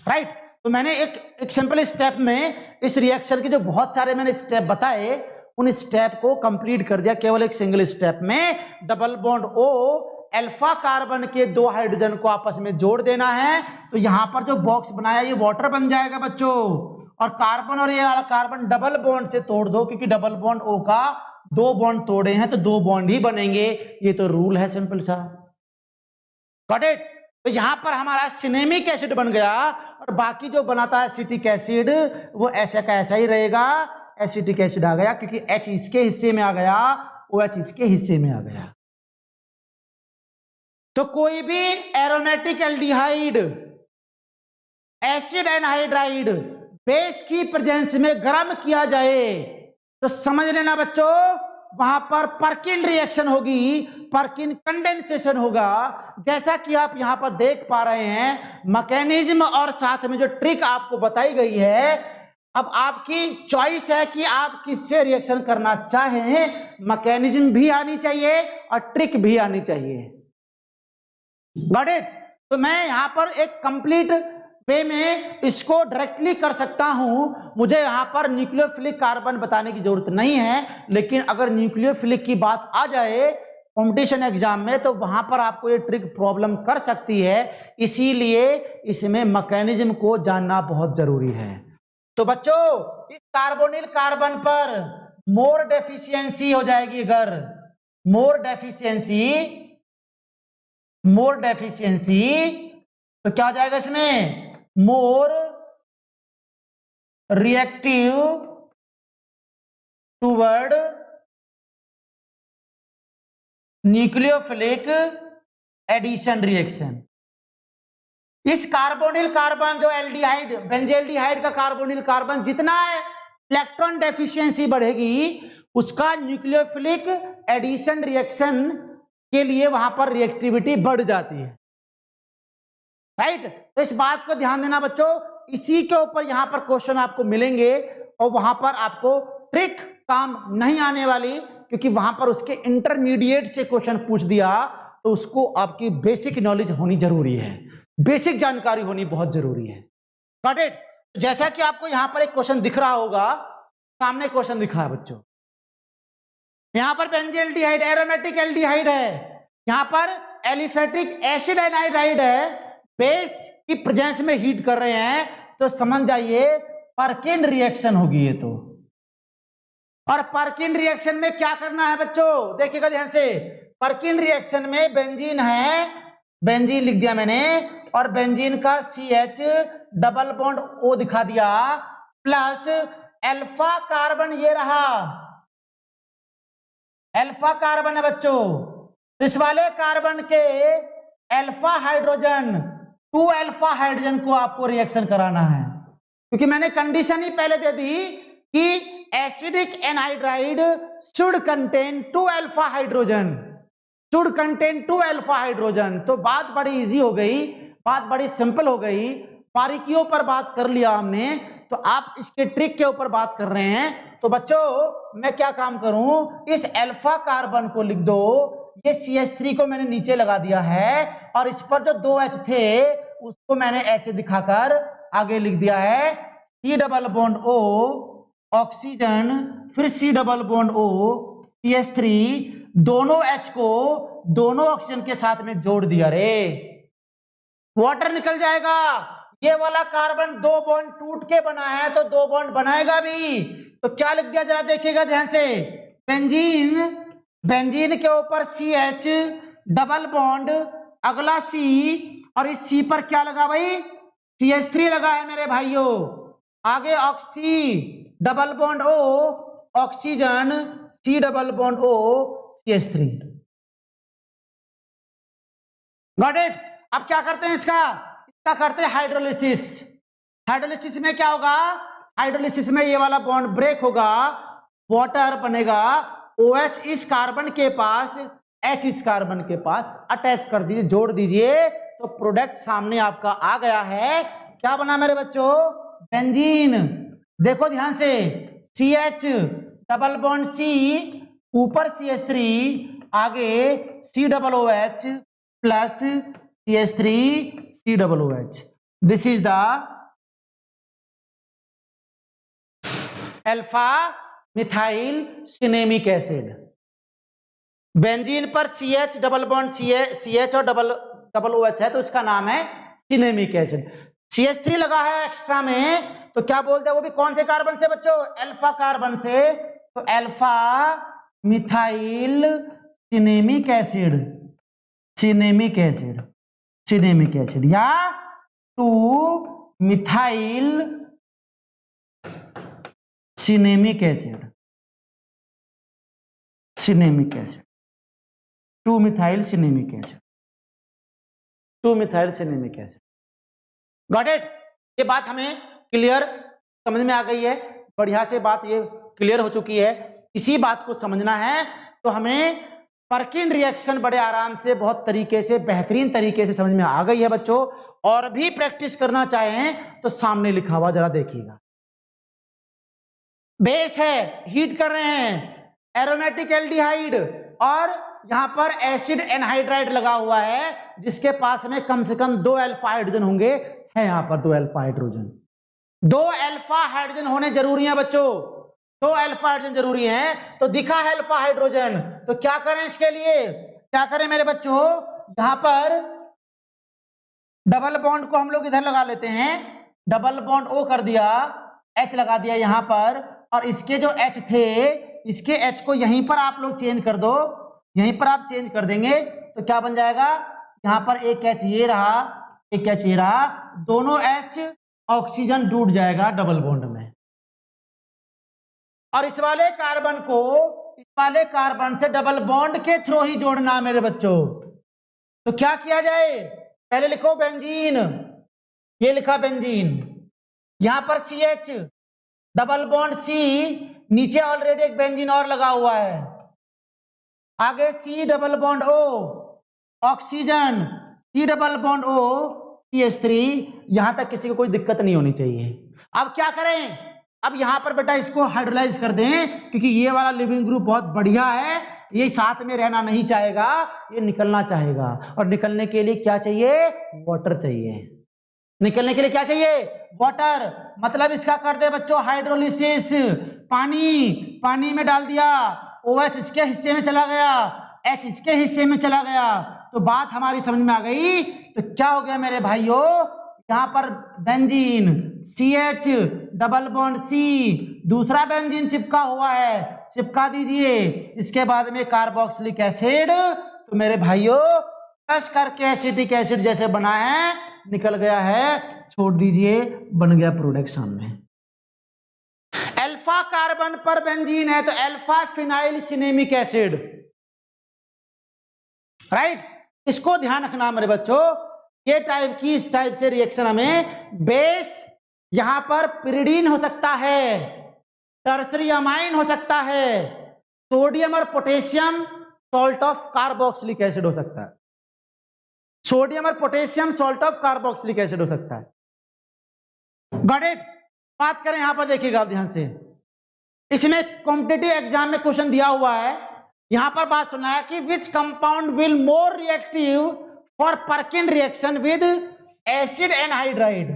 राइट। तो मैंने एक सिंपल स्टेप में इस रिएक्शन के जो बहुत सारे मैंने स्टेप बताए, उन स्टेप को कंप्लीट कर दिया केवल एक सिंगल स्टेप में। Double bond O alpha carbon के 2 हाइड्रोजन को आपस में जोड़ देना है, तो यहां पर जो बॉक्स बनाया ये वाटर बन जाएगा बच्चों, और कार्बन और ये वाला कार्बन डबल बॉन्ड से तोड़ दो, क्योंकि डबल बॉन्ड O का 2 बॉन्ड तोड़े हैं तो 2 बॉन्ड ही बनेंगे, ये तो रूल है सिंपल सा, गॉट इट। तो यहां पर हमारा सिनेमिक एसिड बन गया, और बाकी जो बनाता है एसिटिक एसिड वो ऐसा का ऐसा ही रहेगा, एसिटिक एसिड आ गया, क्योंकि H इसके हिस्से में आ गया, OH इसके हिस्से में आ गया। तो कोई भी aromatic aldehyde, acid anhydride base की प्रेजेंस में गर्म किया जाए, तो समझ लेना बच्चों वहां पर पर्किन रिएक्शन होगी, पर्किन कंडेंसेशन होगा, जैसा कि आप यहां पर देख पा रहे हैं। मैकेनिज्म और साथ में जो ट्रिक आपको बताई गई है, अब आपकी चॉइस है कि आप किससे रिएक्शन करना चाहें, मैकेनिज्म भी आनी चाहिए और ट्रिक भी आनी चाहिए, गॉट इट। तो मैं यहां पर एक कंप्लीट वे में इसको डायरेक्टली कर सकता हूं, मुझे यहां पर न्यूक्लियोफिलिक कार्बन बताने की जरूरत नहीं है, लेकिन अगर न्यूक्लियोफिलिक की बात आ जाए कंपटीशन एग्जाम में, तो वहां पर आपको ये ट्रिक प्रॉब्लम कर सकती है, इसीलिए इसमें मैकेनिज्म को जानना बहुत जरूरी है। तो बच्चों इस कार्बोनिल कार्बन पर मोर डेफिशिएंसी हो जाएगी। अगर मोर डेफिशिएंसी तो क्या हो जाएगा इसमें? More reactive toward nucleophilic addition reaction. इस कार्बोनिल कार्बन जो एल्डिहाइड बेंजील्डिहाइड का कार्बोनिल कार्बन जितना इलेक्ट्रॉन डेफिशिएंसी बढ़ेगी उसका न्यूक्लियोफिलिक एडिशन रिएक्शन के लिए वहां पर रिएक्टिविटी बढ़ जाती है। राइट, तो इस बात को ध्यान देना बच्चों। इसी के ऊपर यहां पर क्वेश्चन आपको मिलेंगे और वहां पर आपको ट्रिक काम नहीं आने वाली, क्योंकि वहां पर उसके इंटरमीडिएट से क्वेश्चन पूछ दिया तो उसको आपकी बेसिक नॉलेज होनी जरूरी है, बेसिक जानकारी होनी बहुत जरूरी है। Got it? जैसा कि आपको यहां पर एक क्वेश्चन दिख रहा होगा, सामने क्वेश्चन दिखा है बच्चों, यहां पर बेंजील्डिहाइड एरोमेटिक एल्डिहाइड है, यहां पर एलिफेटिक एसिड एनाइड्राइड है, बेस की प्रेजेंस में हीट कर रहे हैं, तो समझ जाइए पर्किन रिएक्शन होगी ये तो। और पर्किन रिएक्शन में क्या करना है बच्चों, देखिएगा ध्यान से। पर्किन रिएक्शन में बेंजीन है, बेंजीन लिख दिया मैंने, और बेंजीन का CH डबल बॉन्ड O दिखा दिया, प्लस अल्फा कार्बन ये रहा, अल्फा कार्बन है बच्चों। इस वाले कार्बन के अल्फा हाइड्रोजन 2 अल्फा हाइड्रोजन को आपको रिएक्शन कराना है, क्योंकि मैंने कंडीशन ही पहले दे दी कि acidic anhydride should contain 2 alpha hydrogen, should contain 2 alpha hydrogen. तो बात बड़ी इजी हो गई, बात बड़ी सिंपल हो गई, बारीकियों पर बात कर लिया हमने, तो आप इसके ट्रिक के ऊपर बात कर रहे हैं। तो बच्चों मैं क्या काम करूं, इस अल्फा कार्बन को लिख दो, ये CH3 को मैंने नीचे लगा दिया है, और इस पर जो 2 H थे उसको मैंने ऐसे दिखाकर आगे लिख दिया है, C double bond O oxygen, फिर C double bond O CH3, दोनों H को दोनों ऑक्सीजन के साथ में जोड़ दिया रे, वाटर निकल जाएगा। ये वाला कार्बन 2 बॉन्ड टूट के बना है तो 2 बॉन्ड बनाएगा भी, तो क्या लिख दिया जरा देखिएगा ध्यान से, बेंजीन, बेंजीन के ऊपर CH डबल बॉन्ड, अगला C, और इस C पर क्या लगा भाई, CH3 लगा है मेरे भाइयों, आगे oxy double bond O oxygen, C double bond O CH3। Got it? अब क्या करते हैं इसका करते हैं हाइड्रोलिसिस। हाइड्रोलिसिस में क्या होगा, हाइड्रोलिसिस में ये वाला बॉन्ड ब्रेक होगा, वाटर बनेगा, OH इस कार्बन के पास, H इस कार्बन के पास अटैच कर दीजिए, जोड़ दीजिए, तो प्रोडक्ट सामने आपका आ गया है। क्या बना मेरे बच्चों, बेंजीन। देखो ध्यान से, CH डबल बॉन्ड C, ऊपर CH3, आगे C double OH plus CH3 C double OH। This is the alpha methyl cinnamic acid. Benzene पर CH डबल बॉन्ड CH और डबल OH है, तो इसका नाम है सिनेमिक एसिड। CH3 लगा है एक्स्ट्रा में, तो क्या बोलते हैं, वो भी कौन से कार्बन से बच्चों, अल्फा कार्बन से, तो alpha methyl cinnamic acid, cinnamic acid, cinnamic acid, या 2 methyl cinnamic acid, cinnamic acid, 2 methyl cinnamic acid, 2 methyl cinnamic acid. Got it? ये बात हमें क्लियर समझ में आ गई है, बढ़िया से बात ये क्लियर हो चुकी है। इसी बात को समझना है तो हमें पर्किन रिएक्शन बड़े आराम से, बहुत तरीके से, बेहतरीन तरीके से समझ में आ गई है बच्चों। और भी प्रैक्टिस करना चाहें तो सामने लिखा हुआ जरा देखिएगा, बेस है, हीट कर रहे हैं, एरोमेटिक एल्डिहाइड, और यहां पर एसिड एनहाइड्राइड लगा हुआ है, जिसके पास में कम से कम 2 अल्फा हाइड्रोजन होंगे, है यहां पर 2 अल्फा हाइड्रोजन, 2 अल्फा हाइड्रोजन होने जरूरी है बच्चों, 2 अल्फा हाइड्रोजन जरूरी है। तो दिखा है अल्फा हाइड्रोजन, तो क्या करें इसके लिए, क्या करें मेरे बच्चों, यहां पर डबल बॉन्ड को हम लोग इधर लगा लेते हैं, डबल बॉन्ड O कर दिया, H लगा दिया यहाँ पर, और इसके जो H थे इसके H को यहीं पर आप लोग चेंज कर दो, यहीं पर आप चेंज कर देंगे तो क्या बन जाएगा, यहाँ पर एक H ये रहा, एक H ये रहा, दोनों H ऑक्सीजन डूब जाएगा डबल बॉन्ड में। और इस वाले कार्बन को इस वाले कार्बन से डबल बॉन्ड के थ्रू ही जोड़ना मेरे बच्चों। तो क्या किया जाए, पहले लिखो बेंजीन, ये लिखा बेंजीन, यहां पर CH डबल बॉन्ड C, नीचे ऑलरेडी एक बेंजीन और लगा हुआ है, आगे C double bond O oxygen, C double bond O CH3, यहां तक किसी को कोई दिक्कत नहीं होनी चाहिए। अब क्या करें, अब यहां पर बेटा इसको हाइड्रोलाइज कर दें, क्योंकि ये वाला लिविंग ग्रुप बहुत बढ़िया है, ये साथ में रहना नहीं चाहेगा, ये निकलना चाहेगा, और निकलने के लिए क्या चाहिए, वाटर चाहिए। निकलने के लिए क्या चाहिए, वाटर। मतलब इसका कर दे बच्चों हाइड्रोलिसिस, पानी में डाल दिया, OH इसके हिस्से में चला गया, H इसके हिस्से में चला गया, तो बात हमारी समझ में आ गई। तो क्या हो गया मेरे भाइयों, यहाँ पर benzene CH double bond C, दूसरा बेंजीन चिपका हुआ है, चिपका दीजिए, इसके बाद में कार्बोक्सिलिक एसिड, तो मेरे भाइयों प्लस करके एसिटिक एसिड जैसे बना है, निकल गया है, छोड़ दीजिए, बन गया प्रोडक्ट सामने। अल्फा कार्बन पर बेंजीन है तो alpha phenyl cinnamic acid, right. इसको ध्यान रखना मेरे बच्चों, ये टाइप की इस टाइप से रिएक्शन हमें बेस यहां पर पिरिडीन हो सकता है, टर्सरी अमाइन हो सकता है, सोडियम और potassium salt of carboxylic acid हो सकता है, सोडियम और potassium salt of carboxylic acid हो सकता है। Got it. बात करें यहां पर देखिएगा आप ध्यान से, इसमें कॉम्पिटिटिव एग्जाम में क्वेश्चन दिया हुआ है, यहां पर बात सुना है कि which compound will more reactive for Perkin reaction with acid anhydride.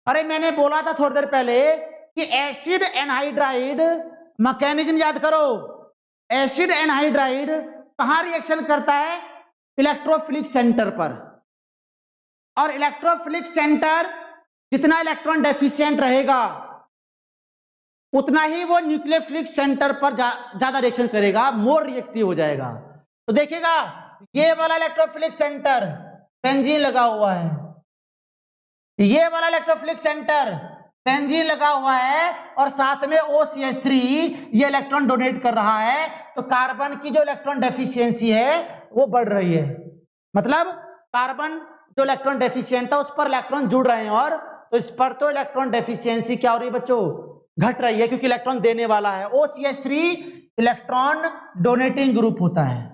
अरे मैंने बोला था थोड़ी देर पहले कि एसिड एनहाइड्राइड मैकेनिज्म याद करो, एसिड एनहाइड्राइड कहां रिएक्शन करता है, इलेक्ट्रोफिलिक सेंटर पर, और इलेक्ट्रोफिलिक सेंटर जितना इलेक्ट्रॉन डेफिशिएंट रहेगा उतना ही वो न्यूक्लियोफिलिक सेंटर पर ज्यादा रिएक्शन करेगा, मोर रिएक्टिव हो जाएगा। तो देखिएगा ये वाला इलेक्ट्रोफिलिक सेंटर बेंजीन लगा हुआ है, ये वाला इलेक्ट्रोफिलिक सेंटर बेंजीन लगा हुआ है, और साथ में OCH3 ये इलेक्ट्रॉन डोनेट कर रहा है, तो कार्बन की जो इलेक्ट्रॉन डेफिशिएंसी है वो बढ़ रही है। मतलब कार्बन जो इलेक्ट्रॉन डेफिशिएंट है उस पर इलेक्ट्रॉन जुड़ रहे हैं, और तो इस पर तो इलेक्ट्रॉन डेफिशिएंसी क्या हो रही है बच्चों, घट रही है, क्योंकि इलेक्ट्रॉन देने वाला है। OCH3 इलेक्ट्रॉन डोनेटिंग ग्रुप होता है।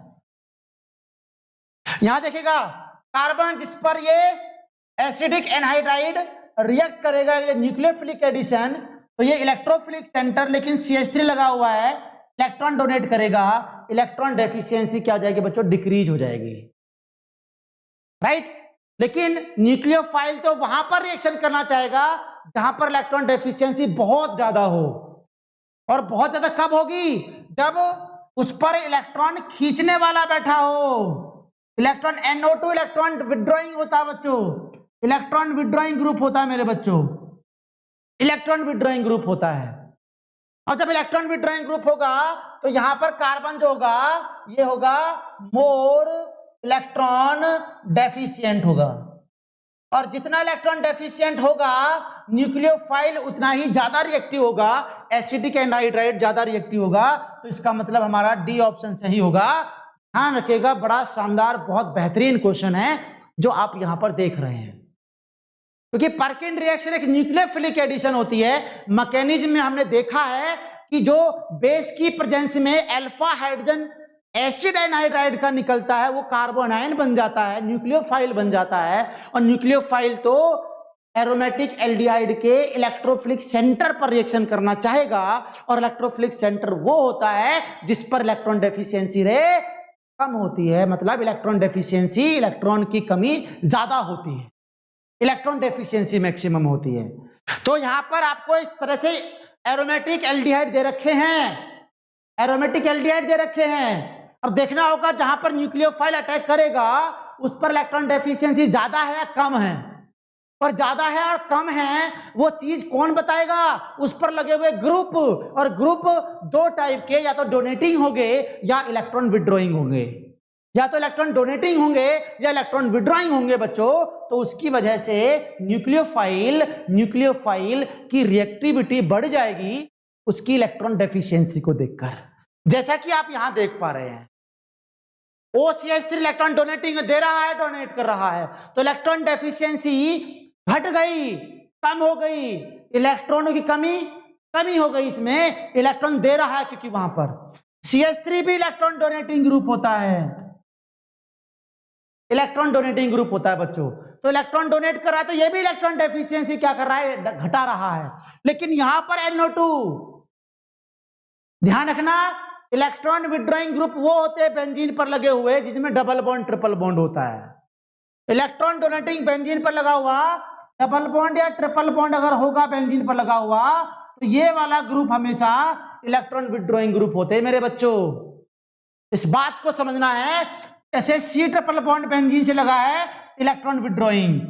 यहां देखिएगा कार्बन जिस पर ये एसिडिक एनहाइड्राइड रिएक्ट करेगा, ये न्यूक्लियोफिलिक एडिशन, तो ये इलेक्ट्रोफिलिक सेंटर लेकिन CH3 लगा हुआ है, इलेक्ट्रॉन डोनेट करेगा, इलेक्ट्रॉन डेफिशिएंसी क्या हो जाएगी बच्चों, डिक्रीज हो जाएगी, राइट। लेकिन न्यूक्लियोफाइल तो वहां पर रिएक्शन करना चाहेगा जहां पर इलेक्ट्रॉन डेफिशिएंसी बहुत ज्यादा हो, और बहुत ज्यादा कब होगी, जब उस पर इलेक्ट्रॉन खींचने वाला बैठा हो, इलेक्ट्रॉन NO2 इलेक्ट्रॉन विड्रॉइंग होता है बच्चों, इलेक्ट्रॉन विड्रॉइंग ग्रुप होता है मेरे बच्चों, इलेक्ट्रॉन विड्रॉइंग ग्रुप होता है। और जब इलेक्ट्रॉन विड्रॉइंग ग्रुप होगा तो यहां पर कार्बन जो होगा ये होगा मोर इलेक्ट्रॉन डेफिशिएंट होगा, और जितना इलेक्ट्रॉन डेफिशिएंट होगा न्यूक्लियोफाइल उतना ही ज्यादा रिएक्टिव होगा, एसिडिक एनहाइड्राइड ज्यादा रिएक्टिव होगा। तो इसका मतलब हमारा डी ऑप्शन सही होगा। ध्यान रखिएगा, बड़ा शानदार बहुत बेहतरीन क्वेश्चन है जो आप यहां पर देख रहे हैं, क्योंकि पर्किन रिएक्शन एक न्यूक्लियोफिलिक एडिशन होती है। मैकेनिज्म में हमने देखा है कि जो बेस की प्रेजेंस में अल्फा हाइड्रोजन एसिड एनहाइड्राइड का निकलता है वो कार्बोनाइन बन जाता है, न्यूक्लियोफाइल बन जाता है, और न्यूक्लियोफाइल तो एरोमेटिक एल्डिहाइड के इलेक्ट्रोफिलिक सेंटर पर रिएक्शन करना चाहेगा, और इलेक्ट्रोफिलिक सेंटर वो होता है जिस पर इलेक्ट्रॉन डेफिशिएंसी रे कम होती है, मतलब इलेक्ट्रॉन डेफिशिएंसी, इलेक्ट्रॉन की कमी ज्यादा होती है, इलेक्ट्रॉन डेफिशिएंसी मैक्सिमम होती है। तो यहां पर आपको इस तरह से एरोमेटिक एल्डिहाइड दे रखे हैं, एरोमेटिक एल्डिहाइड दे रखे हैं। अब देखना होगा जहां पर न्यूक्लियोफाइल अटैक करेगा उस पर इलेक्ट्रॉन डेफिशिएंसी ज्यादा है या कम है, और ज्यादा है और कम है वो चीज कौन बताएगा? उस पर लगे हुए ग्रुप। और ग्रुप दो टाइप के, या तो डोनेटिंग होंगे या इलेक्ट्रॉन विड्रॉइंग होंगे, या तो इलेक्ट्रॉन डोनेटिंग होंगे या इलेक्ट्रॉन विड्रॉइंग होंगे बच्चों। तो उसकी वजह से न्यूक्लियोफाइल की रिएक्टिविटी बढ़ जाएगी उसकी इलेक्ट्रॉन डेफिशिएंसी को देखकर। जैसा कि आप यहां देख पा रहे हैं, OCH3 इलेक्ट्रॉन डोनेटिंग दे रहा है, डोनेट कर रहा है, तो इलेक्ट्रॉन डेफिशिएंसी घट गई, कम हो गई, इलेक्ट्रॉनों की कमी हो गई। इसमें इलेक्ट्रॉन दे रहा है क्योंकि वहां पर CH3 भी इलेक्ट्रॉन डोनेटिंग ग्रुप होता है, इलेक्ट्रॉन डोनेटिंग ग्रुप होता है बच्चों। तो इलेक्ट्रॉन डोनेट कर रहा है तो ये भी इलेक्ट्रॉन डेफिशिएंसी क्या कर रहा है? घटा रहा है। लेकिन यहां पर NO2, ध्यान रखना, इलेक्ट्रॉन विड्रॉइंग ग्रुप वो होते हैं बेंजीन पर लगे हुए जिसमें डबल बॉन्ड ट्रिपल बॉन्ड होता है। इलेक्ट्रॉन डोनेटिंग बेंजीन पर लगा हुआ डबल बॉन्ड या ट्रिपल बॉन्ड अगर होगा बेंजीन पर लगा हुआ, तो ये वाला ग्रुप हमेशा इलेक्ट्रॉन विड्रॉइंग ग्रुप होते हैं मेरे बच्चों। इस बात को समझना है। जैसे C ट्रिपल बॉन्ड बेंजीन से लगा है, electron withdrawing.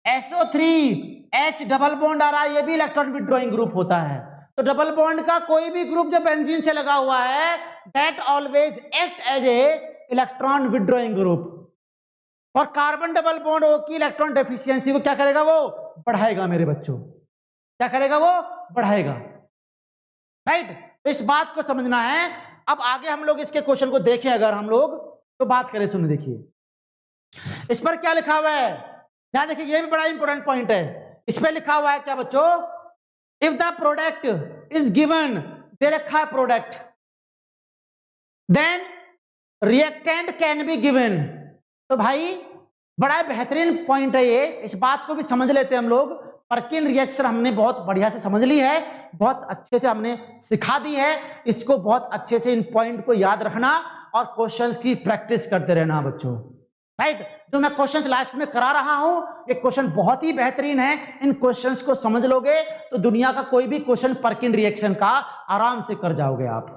SO3H double bond आ रहा है, ये भी इलेक्ट्रॉन विड्रॉइंग ग्रुप होता है। तो डबल बॉन्ड का कोई भी ग्रुप जो बेंजीन से लगा हुआ है, that always act as a electron withdrawing group. और कार्बन डबल बॉन्ड O की इलेक्ट्रॉन डेफिशिएंसी को क्या करेगा? वो बढ़ाएगा मेरे बच्चों। क्या करेगा? वो बढ़ाएगा। राइट? तो इस बात को समझना है। अब आगे हम लोग इसके क्वेश्चन को देखें, अगर हम लोग तो बात करें, सुन देखिए इस पर क्या लिखा हुआ है। ध्यान देखिए, ये भी बड़ा इंपॉर्टेंट पॉइंट है। इस पर लिखा हुआ है क्या बच्चों? If the product is given, दे रखा है product, then reactant can be given. तो भाई बड़ा बेहतरीन पॉइंट है ये, इस बात को भी समझ लेते हैं हम लोग। पर्किन रिएक्शन हमने बहुत बढ़िया से समझ ली है, बहुत अच्छे से हमने सिखा दी है। इसको बहुत अच्छे से इन पॉइंट को याद रखना और क्वेश्चंस की प्रैक्टिस करते रहना बच्चों। राइट? जो मैं क्वेश्चंस लास्ट में करा रहा हूं, ये क्वेश्चन बहुत ही बेहतरीन है। इन क्वेश्चंस को समझ लोगे तो दुनिया का कोई भी क्वेश्चन पर्किन रिएक्शन का आराम से कर जाओगे आप।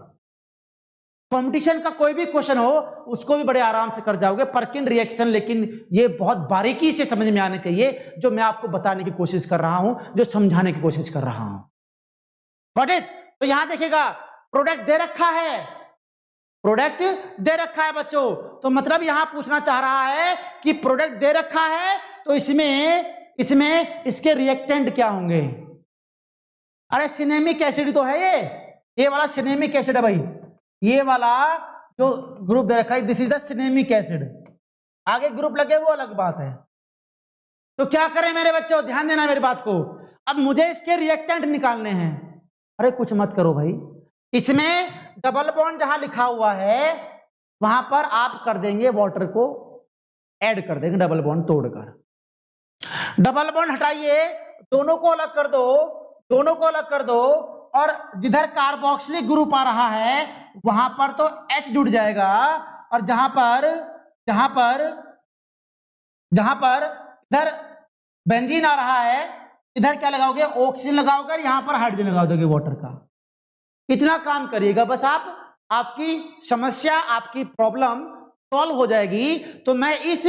कंपटीशन का कोई भी क्वेश्चन हो उसको भी बड़े आराम से कर जाओगे पर्किन रिएक्शन। लेकिन ये बहुत बारीकी से समझ में आने चाहिए, जो मैं आपको बताने की कोशिश कर रहा हूं, जो समझाने की कोशिश कर रहा हूं। Got it? तो यहां देखिएगा, प्रोडक्ट दे रखा है, प्रोडक्ट दे रखा है बच्चों। तो मतलब यहां पूछना चाह रहा है कि प्रोडक्ट दे रखा है तो इसमें इसके रिएक्टेंट क्या होंगे? अरे सिनेमिक एसिड तो है ये वाला सिनेमिक एसिड है भाई, ये वाला जो ग्रुप दे रखा है, this is the cinnamic acid. आगे ग्रुप लगे वो अलग बात है। तो क्या करें मेरे बच्चों, ध्यान देना मेरी बात को। अब मुझे इसके रिएक्टेंट निकालने हैं। अरे कुछ मत करो भाई, इसमें डबल बॉन्ड जहां लिखा हुआ है वहां पर आप कर देंगे वाटर को ऐड कर देंगे, डबल बॉन्ड तोड़कर। डबल बॉन्ड हटाइए, दोनों को अलग कर दो, दोनों को अलग कर दो, और जिधर कार्बोक्सिलिक ग्रुप आ रहा है वहां पर तो H जुड़ जाएगा, और जहां पर इधर बेंजीन आ रहा है, इधर क्या लगाओगे? ऑक्सीजन लगाओगे, यहां पर हाइड्रोजन लगा दोगे वाटर का। इतना काम करिएगा बस आप, आपकी समस्या, आपकी प्रॉब्लम सॉल्व हो जाएगी। तो मैं इस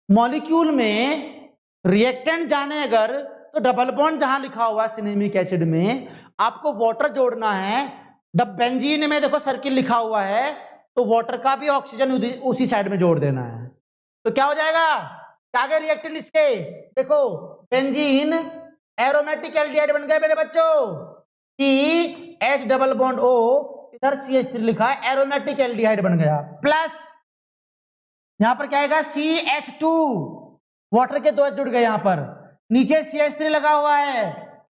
मॉलिक्यूल में रिएक्टेंट जाने अगर, तो डबल बॉन्ड जहां लिखा हुआ है सिनेमिक एसिड में, आपको वाटर जोड़ना है। बेंजीन में देखो सर्किल लिखा हुआ है, तो वाटर का भी ऑक्सीजन उसी साइड में जोड़ देना है। तो क्या हो जाएगा? आगे रिएक्टेंट इसके देखो, बेंजीन एरोमेटिक एल्डिहाइड बन गए मेरे बच्चों। CH डबल बॉन्ड O, इधर CH3 लिखा है, एरोमेटिक एल्डिहाइड बन गया। प्लस यहां पर क्या आएगा? CH2, वाटर के दो H जुड़ गए यहां पर, नीचे CH3 लगा हुआ है,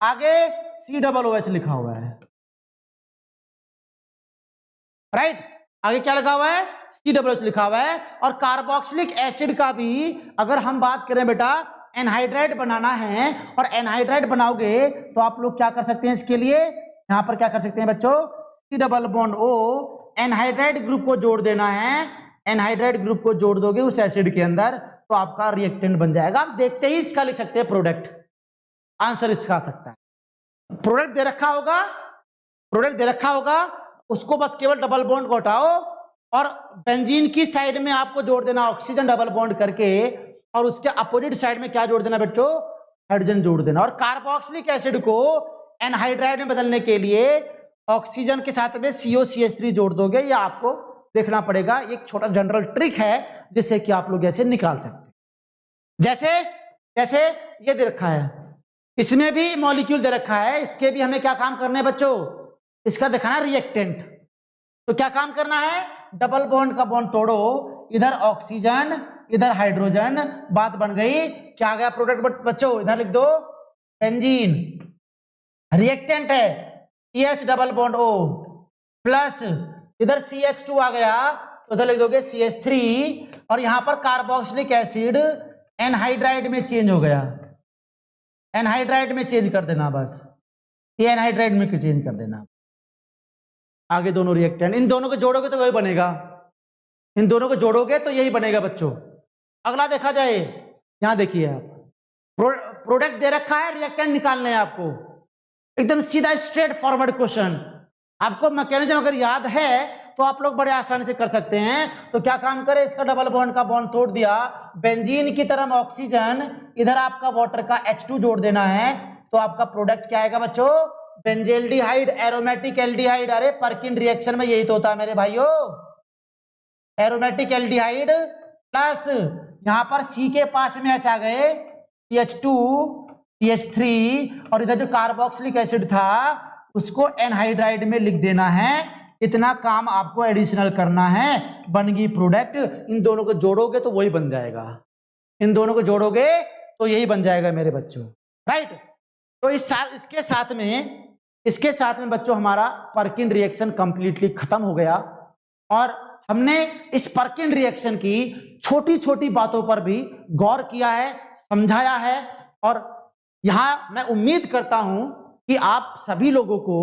आगे COOH लिखा हुआ है। राइट? आगे क्या लगा हुआ है? COOH लिखा हुआ है। और कार्बोक्सिलिक एसिड का भी अगर हम बात करें बेटा, एनहाइड्राइड बनाना है, और एनहाइड्राइड बनाओगे तो आप लोग क्या कर सकते हैं इसके लिए? यहां पर क्या कर सकते हैं बच्चों? C double bond O, anhydride group को जोड़ देना है। एनहाइड्राइड ग्रुप को जोड़ दोगे उस एसिड के अंदर तो आपका रिएक्टेंट बन जाएगा। आप देखते ही इसका लिख सकते हैं प्रोडक्ट, आंसर इसका आ सकता है। प्रोडक्ट दे रखा होगा, प्रोडक्ट दे रखा होगा, उसको बस केवल डबल बॉन्ड को हटाओ और बेंजीन की साइड में आपको जोड़ देना ऑक्सीजन डबल बॉन्ड करके, और उसके अपोजिट साइड में क्या जोड़ देना बच्चों? हाइड्रोजन जोड़ देना। और कार्बोक्सिलिक एसिड को एनहाइड्राइड में बदलने के लिए ऑक्सीजन के साथ में COCH3 जोड़ दोगे, या आपको देखना पड़ेगा। एक छोटा जनरल ट्रिक है जिससे कि आप लोग ऐसे निकाल सकते हैं। जैसे जैसे ये दे रखा है, इसमें भी मॉलिक्यूल दे रखा है, इसके भी हमें क्या काम करने हैं बच्चों, इसका दिखाना रिएक्टेंट। तो क्या काम करना है, डबल बॉन्ड का बॉन्ड तोड़ो, इधर ऑक्सीजन इधर हाइड्रोजन, बात बन गई। क्या आ गया प्रोडक्ट बच्चों, इधर लिख दो बेंजीन। रिएक्टेंट है CH double bond O plus इधर CH2 आ गया, तो उधर लिख दोगे CH3, और यहां पर कार्बोक्सिलिक एसिड एनहाइड्राइड में चेंज हो गया, एनहाइड्राइड में चेंज कर देना, बस ये एनहाइड्राइड में चेंज कर देना। आगे दोनों रिएक्टेंट, इन दोनों को जोड़ोगे तो वही बनेगा, इन दोनों को जोड़ोगे तो यही बनेगा बच्चों। अगला देखा जाए, यहां देखिए आप प्रोडक्ट दे रखा है, रिएक्टेंट निकालने हैं आपको, एकदम सीधा स्ट्रेट फॉरवर्ड क्वेश्चन। आपको मैकेनिज्म अगर याद है तो आप लोग बड़े आसानी से कर सकते हैं। तो क्या काम करे, इसका डबल बॉन्ड का बॉन्ड तोड़ दिया, बेंजीन की तरह ऑक्सीजन, इधर आपका वाटर का H2 जोड़ देना है, तो आपका प्रोडक्ट क्या आएगा बच्चों, बेंजेल्डिहाइड एरोमेटिक एल्डिहाइड। अरे परकिन रिएक्शन में यही तो होता है मेरे भाइयों, एरोमेटिक एल्डिहाइड प्लस यहां पर C के पास में H आ गए, CH2 CH3, और इधर जो कार्बोक्सिलिक एसिड था उसको एनहाइड्राइड में लिख देना है। इतना काम आपको एडिशनल करना है, बन गई प्रोडक्ट। इन दोनों को जोड़ोगे तो वही बन जाएगा, इन दोनों को जोड़ोगे तो यही बन जाएगा मेरे बच्चों, राइट। तो इसके साथ में बच्चों हमारा परकिन रिएक्शन कंप्लीटली खत्म हो गया, और हमने इस परकिन रिएक्शन की छोटी छोटी बातों पर भी गौर किया है, समझाया है। और यहां मैं उम्मीद करता हूं कि आप सभी लोगों को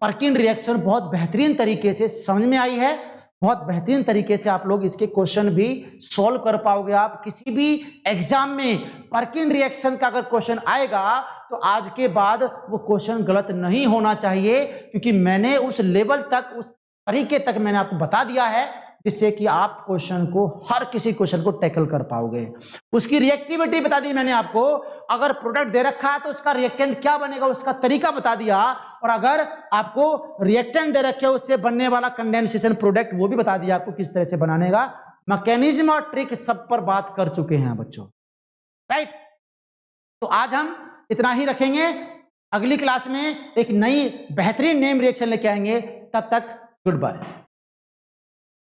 परकिन रिएक्शन बहुत बेहतरीन तरीके से समझ में आई है, बहुत बेहतरीन तरीके से आप लोग इसके क्वेश्चन भी सॉल्व कर पाओगे। आप किसी भी एग्जाम में परकिन रिएक्शन का अगर क्वेश्चन आएगा तो आज के बाद वो क्वेश्चन गलत नहीं होना चाहिए, क्योंकि मैंने उस लेवल तक, उस तरीके तक मैंने आपको बता दिया है जिससे कि आप क्वेश्चन को, हर किसी क्वेश्चन को टैकल कर पाओगे। उसकी रिएक्टिविटी बता दी मैंने आपको, अगर प्रोडक्ट दे रखा है तो उसका रिएक्टेंट क्या बनेगा उसका तरीका बता दिया, और अगर आपको रिएक्टेंट दे रखे उससे बनने वाला कंडेंसेशन प्रोडक्ट वो भी बता दिया आपको किस तरह से बनाने का मैकेनिज्म और ट्रिक, सब पर बात कर चुके हैं बच्चों, राइट। तो आज हम इतना ही रखेंगे, अगली क्लास में एक नई बेहतरीन नेम रिएक्शन लेके आएंगे। तब तक गुड बाय।